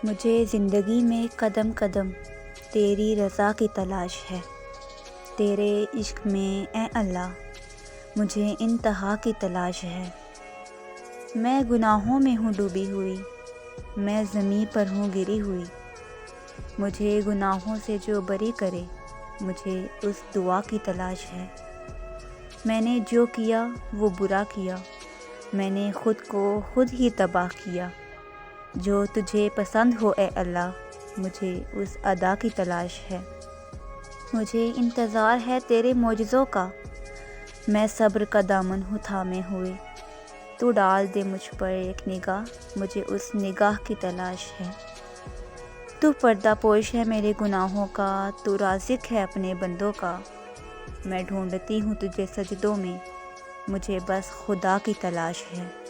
مجھے زندگی میں قدم قدم تیری رضا کی تلاش ہے، تیرے عشق میں اے اللہ مجھے انتہا کی تلاش ہے۔ میں گناہوں میں ہوں ڈوبی ہوئی، میں زمیں پر ہوں گری ہوئی، مجھے گناہوں سے جو بری کرے مجھے اس دعا کی تلاش ہے۔ میں نے جو کیا وہ برا کیا، میں نے خود کو خود ہی تباہ کیا۔ جو تجھے پسند ہو اے اللہ مجھے اس ادا کی تلاش ہے۔ مجھے انتظار ہے تیرے معجزوں کا، میں صبر کا دامن ہوں تھامے ہوئے۔ تو ڈال دے مجھ پر ایک نگاہ، مجھے اس نگاہ کی تلاش ہے۔ تو پردہ پوش ہے میرے گناہوں کا، تو رازق ہے اپنے بندوں کا۔ میں ڈھونڈتی ہوں تجھے سجدوں میں، مجھے بس خدا کی تلاش ہے۔